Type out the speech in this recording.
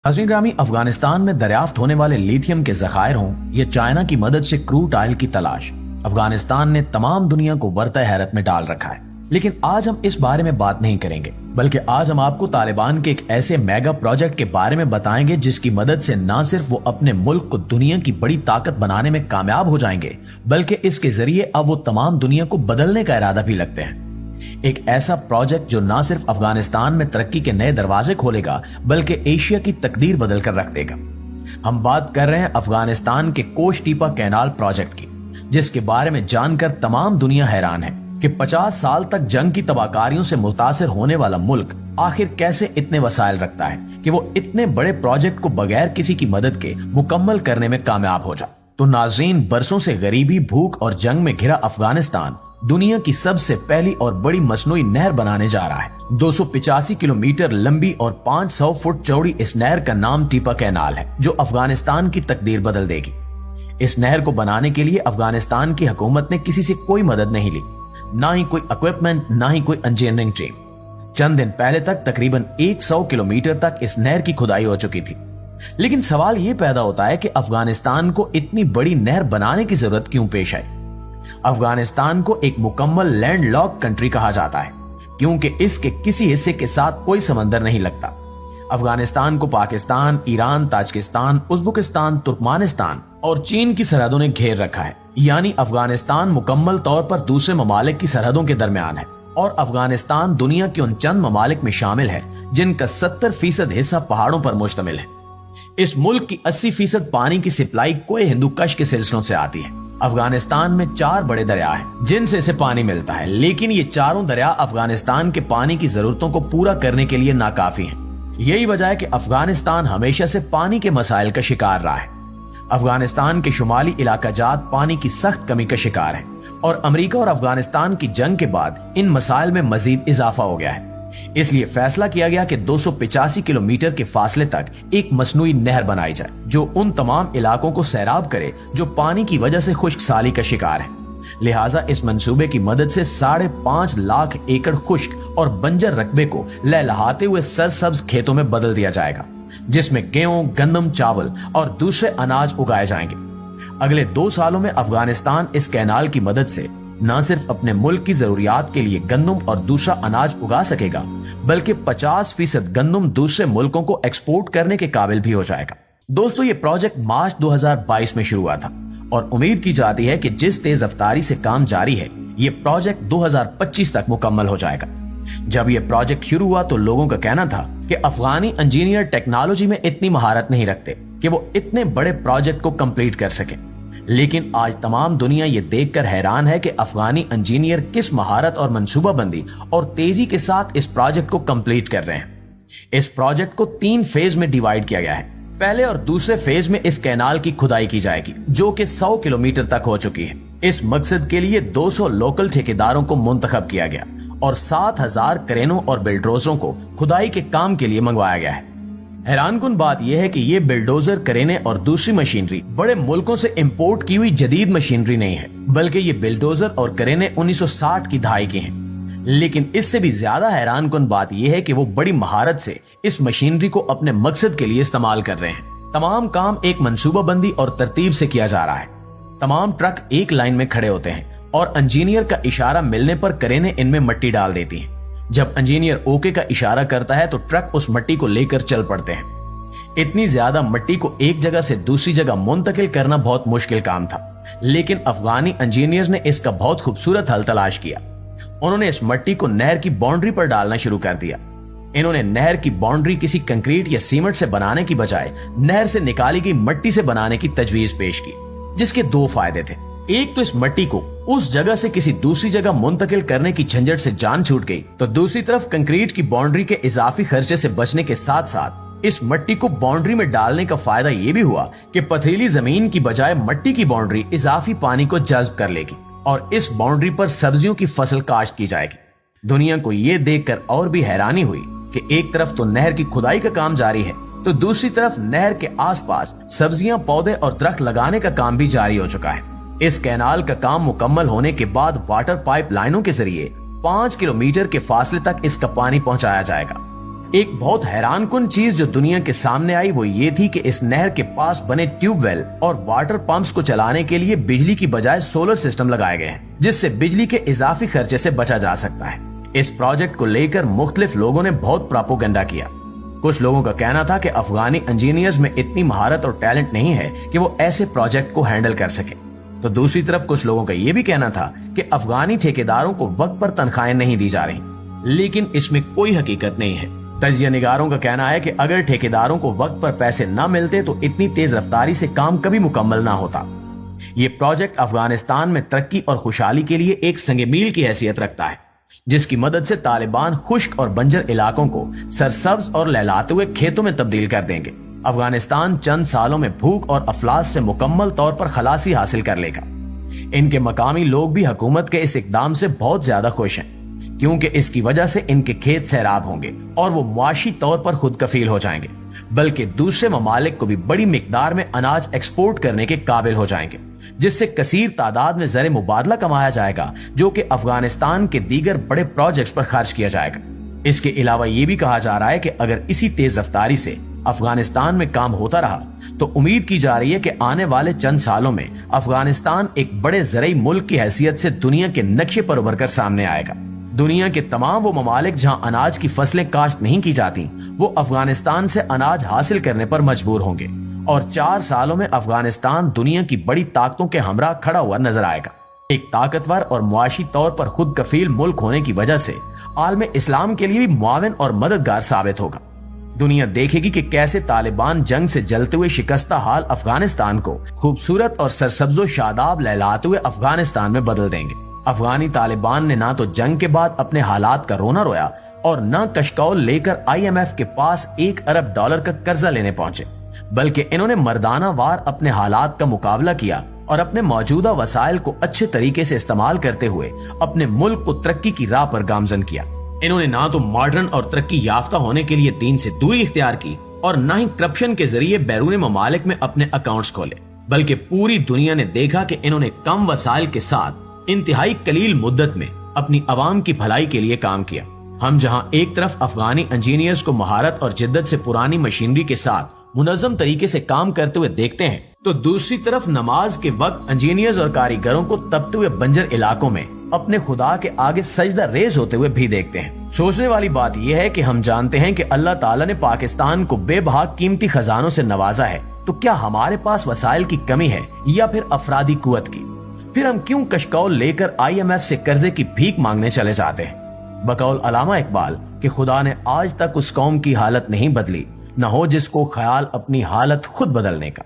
नाज़रीन ग्रामी, अफगानिस्तान में दरियाफ्त होने वाले लिथियम के जखायर हों या चाइना की मदद से क्रूड ऑयल की तलाश, अफगानिस्तान ने तमाम दुनिया को वरता हैरत में डाल रखा है। लेकिन आज हम इस बारे में बात नहीं करेंगे, बल्कि आज हम आपको तालिबान के एक ऐसे मेगा प्रोजेक्ट के बारे में बताएंगे जिसकी मदद से न सिर्फ वो अपने मुल्क को दुनिया की बड़ी ताकत बनाने में कामयाब हो जाएंगे, बल्कि इसके जरिए अब वो तमाम दुनिया को बदलने का इरादा भी लगते हैं। एक ऐसा प्रोजेक्ट जो न सिर्फ अफगानिस्तान में तरक्की के नए दरवाजे खोलेगा, बल्कि एशिया की तकदीर बदल कर रख देगा। हम बात कर रहे हैं अफगानिस्तान के कोश टीपा कैनाल प्रोजेक्ट की, जिसके बारे में जानकर तमाम दुनिया हैरान है कि 50 साल तक जंग की तबाहकारियों से मुतासिर होने वाला मुल्क आखिर कैसे इतने वसाइल रखता है कि वो इतने बड़े प्रोजेक्ट को बगैर किसी की मदद के मुकम्मल करने में कामयाब हो जाए। तो नाज़रीन, बरसों से गरीबी, भूख और जंग में घिरा अफगानिस्तान दुनिया की सबसे पहली और बड़ी मसनूई नहर बनाने जा रहा है। 285 किलोमीटर लंबी और 500 फुट चौड़ी इस नहर का नाम टीपा कैनाल है, जो अफगानिस्तान की तकदीर बदल देगी। इस नहर को बनाने के लिए अफगानिस्तान की हुकूमत ने किसी से कोई मदद नहीं ली, ना ही कोई इक्विपमेंट, ना ही कोई इंजीनियरिंग टीम। चंद दिन पहले तक तकरीबन 100 किलोमीटर तक इस नहर की खुदाई हो चुकी थी। लेकिन सवाल ये पैदा होता है कि अफगानिस्तान को इतनी बड़ी नहर बनाने की जरूरत क्यों पेश आई। अफगानिस्तान को एक मुकम्मल लैंड लॉक कंट्री कहा जाता है, क्योंकि इसके किसी हिस्से के साथ कोई समंदर नहीं लगता। अफगानिस्तान को Pakistan, Iran, Tajikistan, Uzbekistan, Turkmenistan और चीन की सरहदों ने घेर रखा है। यानी अफगानिस्तान मुकम्मल तौर पर दूसरे ममालिक की सरहदों के दरमियान है, और अफगानिस्तान दुनिया के उन चंद ममालिक में शामिल है जिनका 70% हिस्सा पहाड़ों पर मुश्तमिल है। इस मुल्क की 80% पानी की सप्लाई कोए हिंदू कश के सिलसिलों से आती है। अफगानिस्तान में 4 बड़े दरिया हैं जिनसे इसे पानी मिलता है, लेकिन ये चारों दरिया अफगानिस्तान के पानी की जरूरतों को पूरा करने के लिए नाकाफी हैं। यही वजह है कि अफगानिस्तान हमेशा से पानी के मसाइल का शिकार रहा है। अफगानिस्तान के शुमाली इलाका जात पानी की सख्त कमी का शिकार है, और अमेरिका और अफगानिस्तान की जंग के बाद इन मसाइल में मजीद इजाफा हो गया है। इसलिए फैसला किया गया कि 285 किलोमीटर के फासले तक एक मसनूई नहर बनाई जाए, जो उन तमाम इलाकों को सैराब करे जो पानी की वजह से खुश्क साली का शिकार है। लिहाजा इस मंसूबे की मदद से 5.5 लाख एकड़ खुश्क और बंजर रकबे को लहलहाते हुए सरसब्ज खेतों में बदल दिया जाएगा, जिसमें गेहूं, गंदम, चावल और दूसरे अनाज उगाए जाएंगे। अगले 2 सालों में अफगानिस्तान इस कैनाल की मदद से न सिर्फ अपने मुल्क की जरूरियात के लिए गंदम और दूसरा अनाज उगा सकेगा, बल्कि 50% गंदम दूसरे मुल्कों को एक्सपोर्ट करने के काबिल भी हो जाएगा। दोस्तों, ये प्रोजेक्ट मार्च 2022 में शुरू हुआ था, और उम्मीद की जाती है कि जिस तेज रफ्तारी से काम जारी है, ये प्रोजेक्ट 2025 तक मुकम्मल हो जाएगा। जब ये प्रोजेक्ट शुरू हुआ तो लोगों का कहना था कि अफगानी इंजीनियर टेक्नोलॉजी में इतनी महारत नहीं रखते कि वो इतने बड़े प्रोजेक्ट को कंप्लीट कर सके। लेकिन आज तमाम दुनिया ये देखकर हैरान है कि अफगानी इंजीनियर किस महारत और मंसूबाबंदी और तेजी के साथ इस प्रोजेक्ट को कंप्लीट कर रहे हैं। इस प्रोजेक्ट को 3 फेज में डिवाइड किया गया है। पहले और दूसरे फेज में इस कैनाल की खुदाई की जाएगी, जो कि 100 किलोमीटर तक हो चुकी है। इस मकसद के लिए 200 लोकल ठेकेदारों को मुंतखब किया गया और 7000 क्रेनों और बिल्डोजरों को खुदाई के काम के लिए मंगवाया गया है। हैरानकुन बात यह है कि ये बिल्डोजर, क्रेनें और दूसरी मशीनरी बड़े मुल्कों से इंपोर्ट की हुई जदीद मशीनरी नहीं है, बल्कि ये बिल्डोजर और क्रेनें 1960 की दहाई की हैं। लेकिन इससे भी ज्यादा हैरानकुन बात यह है कि वो बड़ी महारत से इस मशीनरी को अपने मकसद के लिए इस्तेमाल कर रहे हैं। तमाम काम एक मंसूबाबंदी और तरतीब से किया जा रहा है। तमाम ट्रक एक लाइन में खड़े होते हैं और इंजीनियर का इशारा मिलने पर क्रेनें इनमें मट्टी डाल देती हैं। जब इंजीनियर ओके का इशारा करता है तो ट्रक उस मट्टी को लेकर चल पड़ते हैं। इतनी ज्यादा मट्टी को एक जगह से दूसरी जगह मुंतकिल करना बहुत मुश्किल काम था, लेकिन अफगानी इंजीनियर ने इसका बहुत खूबसूरत हल तलाश किया। उन्होंने इस मट्टी को नहर की बाउंड्री पर डालना शुरू कर दिया। इन्होंने नहर की बाउंड्री किसी कंक्रीट या सीमेंट से बनाने की बजाय नहर से निकाली गई मट्टी से बनाने की तजवीज पेश की, जिसके 2 फायदे थे। एक तो इस मट्टी को उस जगह से किसी दूसरी जगह मुंतकिल करने की झंझट से जान छूट गई, तो दूसरी तरफ कंक्रीट की बाउंड्री के इजाफी खर्चे से बचने के साथ साथ इस मट्टी को बाउंड्री में डालने का फायदा यह भी हुआ कि पथरीली जमीन की बजाय मट्टी की बाउंड्री इजाफी पानी को जज्ब कर लेगी और इस बाउंड्री पर सब्जियों की फसल काश्त की जाएगी। दुनिया को यह देखकर और भी हैरानी हुई कि एक तरफ तो नहर की खुदाई का काम जारी है, तो दूसरी तरफ नहर के आसपास सब्जियां, पौधे और दरख्त लगाने का काम भी जारी हो चुका है। इस कैनाल का काम मुकम्मल होने के बाद वाटर पाइप लाइनों के जरिए 5 किलोमीटर के फासले तक इसका पानी पहुंचाया जाएगा। एक बहुत हैरान कुन चीज जो दुनिया के सामने आई वो ये थी कि इस नहर के पास बने ट्यूबवेल और वाटर पंप्स को चलाने के लिए बिजली की बजाय सोलर सिस्टम लगाए गए हैं, जिससे बिजली के इजाफी खर्चे से बचा जा सकता है। इस प्रोजेक्ट को लेकर मुख्तलिफ लोगों ने बहुत प्रोपेगेंडा किया। कुछ लोगों का कहना था कि अफगानी इंजीनियर्स में इतनी महारत और टैलेंट नहीं है कि वो ऐसे प्रोजेक्ट को हैंडल कर सके। तो दूसरी तरफ कुछ लोगों का ये भी कहना था कि अफगानी ठेकेदारों को वक्त पर तनख्वाहें नहीं दी जा रही, लेकिन इसमें कोई हकीकत नहीं है। तजिया निगारों का कहना है कि अगर ठेकेदारों को वक्त पर पैसे न मिलते तो इतनी तेज रफ्तारी से काम कभी मुकम्मल ना होता। ये प्रोजेक्ट अफगानिस्तान में तरक्की और खुशहाली के लिए एक संग मील की हैसियत रखता है, जिसकी मदद से तालिबान खुश्क और बंजर इलाकों को सरसब्ज और लहलाते हुए खेतों में तब्दील कर देंगे। अफगानिस्तान चंद सालों में भूख और अफलास से मुकम्मल तौर पर खलासी हासिल कर लेगा। इनके मकामी लोग भी हुकूमत के इस इकदाम से बहुत ज्यादा खुश हैं, क्योंकि इसकी वजह से इनके खेत सैराब होंगे और वो मुआशी तौर पर खुद कफील हो जाएंगे, बल्कि दूसरे ममालिक को भी बड़ी मिकदार में अनाज एक्सपोर्ट करने के काबिल हो जाएंगे, जिससे कसीर तादाद में ज़र मुबादला कमाया जाएगा, जो कि अफगानिस्तान के दीगर बड़े प्रोजेक्ट्स पर खर्च किया जाएगा। इसके अलावा ये भी कहा जा रहा है कि अगर इसी तेज रफ्तारी से अफगानिस्तान में काम होता रहा तो उम्मीद की जा रही है कि आने वाले चंद सालों में अफगानिस्तान एक बड़े ज़रई मुल्क की हैसियत से दुनिया के नक्शे पर उभर कर सामने आएगा। दुनिया के तमाम वो ममालिक जहां अनाज की फसलें काश्त नहीं की जाती, वो अफगानिस्तान से अनाज हासिल करने पर मजबूर होंगे और 4 सालों में अफगानिस्तान दुनिया की बड़ी ताकतों के हमरा खड़ा हुआ नजर आएगा। एक ताकतवर और मुआशी तौर पर खुद कफील मुल्क होने की वजह से आलम इस्लाम के लिए भी मुआविन और मददगार साबित होगा। दुनिया देखेगी कि कैसे तालिबान जंग से जलते हुए शिकस्ता हाल अफगानिस्तान को खूबसूरत और सरसब्जो शादाब लहलाते हुए अफगानिस्तान में बदल देंगे। अफगानी तालिबान ने ना तो जंग के बाद अपने हालात का रोना रोया और न कशकौल लेकर IMF के पास $1 अरब का कर्जा लेने पहुंचे, बल्कि इन्होंने मर्दाना वार अपने हालात का मुकाबला किया और अपने मौजूदा वसाइल को अच्छे तरीके से इस्तेमाल करते हुए अपने मुल्क को तरक्की की राह पर गामजन किया। इन्होंने ना तो मॉडर्न और तरक्की याफ्ता होने के लिए दीन से दूरी इख्तियार की और न ही करप्शन के जरिए बैरून ममालिक में अपने अकाउंट्स खोले, बल्कि पूरी दुनिया ने देखा कि इन्होंने कम वसाइल के साथ इंतहाई कलील मुद्दत में अपनी आवाम की भलाई के लिए काम किया। हम जहां एक तरफ अफगानी इंजीनियर्स को महारत और जिद्दत से पुरानी मशीनरी के साथ मुनज़्ज़म तरीके से काम करते हुए देखते हैं, तो दूसरी तरफ नमाज के वक्त इंजीनियर्स और कारीगरों को तपते हुए बंजर इलाकों में अपने खुदा के आगे सजदा रेज होते हुए भी देखते हैं। सोचने वाली बात यह है कि हम जानते हैं कि अल्लाह ताला ने पाकिस्तान को बेबहा कीमती खजानों से नवाजा है, तो क्या हमारे पास वसाइल की कमी है या फिर अफरादी कुव्वत की? फिर हम क्यों कशकौल लेकर IMF से कर्जे की भीख मांगने चले जाते हैं? बकौल अल्लामा इकबाल कि खुदा ने आज तक उस कौम की हालत नहीं बदली, न हो जिसको ख्याल अपनी हालत खुद बदलने का।